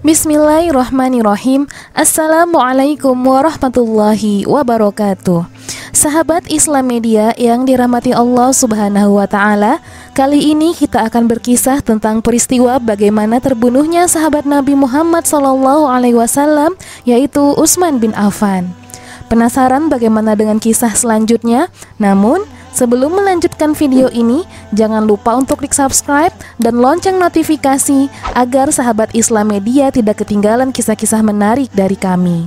Bismillahirrahmanirrahim. Assalamualaikum warahmatullahi wabarakatuh. Sahabat Islam Media yang dirahmati Allah Subhanahu wa Ta'ala, kali ini kita akan berkisah tentang peristiwa bagaimana terbunuhnya sahabat Nabi Muhammad SAW, yaitu Utsman bin Affan. Penasaran bagaimana dengan kisah selanjutnya? Namun sebelum melanjutkan video ini, jangan lupa untuk klik subscribe dan lonceng notifikasi agar sahabat Islam Media tidak ketinggalan kisah-kisah menarik dari kami.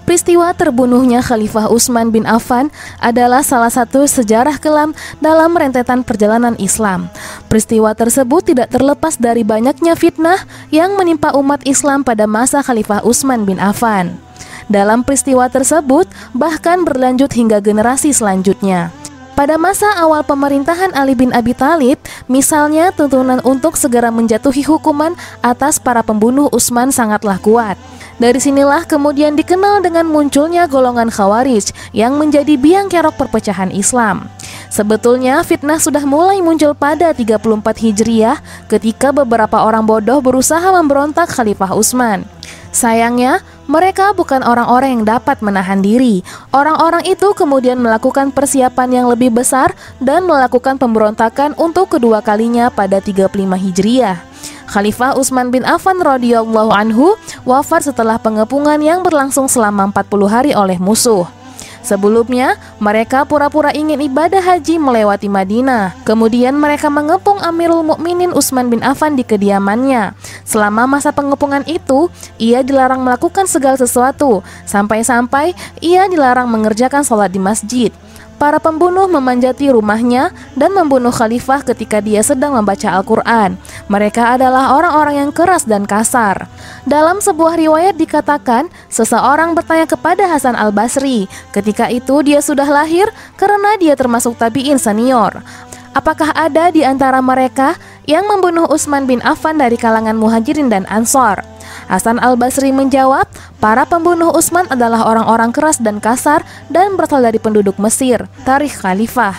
Peristiwa terbunuhnya Khalifah Utsman bin Affan adalah salah satu sejarah kelam dalam rentetan perjalanan Islam. Peristiwa tersebut tidak terlepas dari banyaknya fitnah yang menimpa umat Islam pada masa Khalifah Utsman bin Affan. Dalam peristiwa tersebut bahkan berlanjut hingga generasi selanjutnya. Pada masa awal pemerintahan Ali bin Abi Thalib, misalnya tuntunan untuk segera menjatuhi hukuman atas para pembunuh Utsman sangatlah kuat. Dari sinilah kemudian dikenal dengan munculnya golongan Khawarij yang menjadi biang kerok perpecahan Islam. Sebetulnya fitnah sudah mulai muncul pada 34 Hijriah ketika beberapa orang bodoh berusaha memberontak Khalifah Utsman. Sayangnya, mereka bukan orang-orang yang dapat menahan diri. Orang-orang itu kemudian melakukan persiapan yang lebih besar dan melakukan pemberontakan untuk kedua kalinya pada 35 Hijriah. Khalifah Utsman bin Affan radhiyallahu anhu wafat setelah pengepungan yang berlangsung selama 40 hari oleh musuh. Sebelumnya, mereka pura-pura ingin ibadah haji melewati Madinah. Kemudian mereka mengepung Amirul Mukminin Utsman bin Affan di kediamannya. Selama masa pengepungan itu, ia dilarang melakukan segala sesuatu, sampai-sampai ia dilarang mengerjakan sholat di masjid. Para pembunuh memanjati rumahnya dan membunuh khalifah ketika dia sedang membaca Al-Quran. Mereka adalah orang-orang yang keras dan kasar. Dalam sebuah riwayat dikatakan, seseorang bertanya kepada Hasan al-Basri. Ketika itu dia sudah lahir karena dia termasuk tabi'in senior. Apakah ada di antara mereka yang membunuh Utsman bin Affan dari kalangan Muhajirin dan Ansor? Hasan al-Basri menjawab, para pembunuh Utsman adalah orang-orang keras dan kasar dan berasal dari penduduk Mesir, Tarikh Khalifah.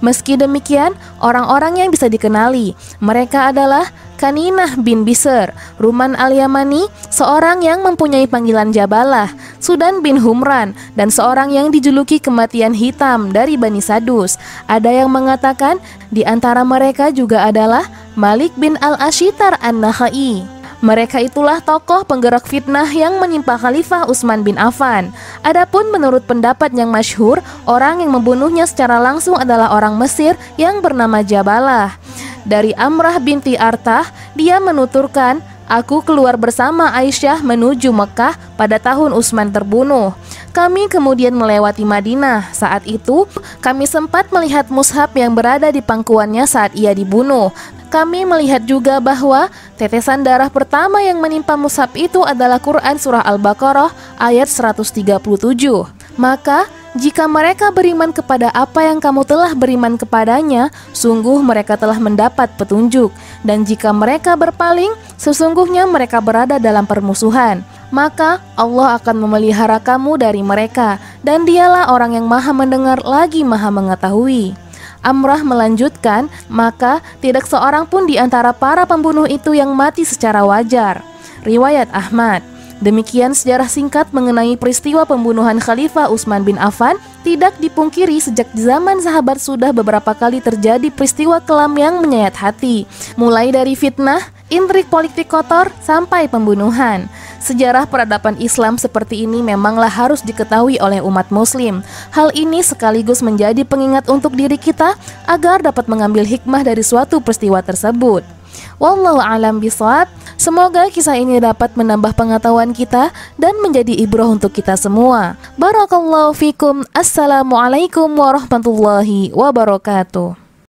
Meski demikian, orang-orang yang bisa dikenali, mereka adalah Kaninah bin Bishr, Ruman al-Yamani, seorang yang mempunyai panggilan Jabalah, Sudan bin Humran, dan seorang yang dijuluki kematian hitam dari Bani Sadus. Ada yang mengatakan di antara mereka juga adalah Malik bin al-Ashitar an-Nakhai. Mereka itulah tokoh penggerak fitnah yang menimpa Khalifah Utsman bin Affan. Adapun menurut pendapat yang masyhur, orang yang membunuhnya secara langsung adalah orang Mesir yang bernama Jabalah. Dari Amrah binti Artah, dia menuturkan, "Aku keluar bersama Aisyah menuju Mekah pada tahun Utsman terbunuh. Kami kemudian melewati Madinah. Saat itu, kami sempat melihat mushaf yang berada di pangkuannya saat ia dibunuh. Kami melihat juga bahwa tetesan darah pertama yang menimpa mushaf itu adalah Quran Surah Al-Baqarah ayat 137. Maka, jika mereka beriman kepada apa yang kamu telah beriman kepadanya, sungguh mereka telah mendapat petunjuk. Dan jika mereka berpaling, sesungguhnya mereka berada dalam permusuhan. Maka Allah akan memelihara kamu dari mereka, dan dialah orang yang maha mendengar lagi maha mengetahui." Amrah melanjutkan, maka tidak seorang pun di antara para pembunuh itu yang mati secara wajar. Riwayat Ahmad. Demikian sejarah singkat mengenai peristiwa pembunuhan Khalifah Utsman bin Affan. Tidak dipungkiri sejak zaman sahabat sudah beberapa kali terjadi peristiwa kelam yang menyayat hati. Mulai dari fitnah, intrik politik kotor, sampai pembunuhan. Sejarah peradaban Islam seperti ini memanglah harus diketahui oleh umat muslim. Hal ini sekaligus menjadi pengingat untuk diri kita agar dapat mengambil hikmah dari suatu peristiwa tersebut. Wallahu a'lam bishawab. Semoga kisah ini dapat menambah pengetahuan kita dan menjadi ibrah untuk kita semua. Barakallahu fikum. Assalamualaikum warahmatullahi wabarakatuh.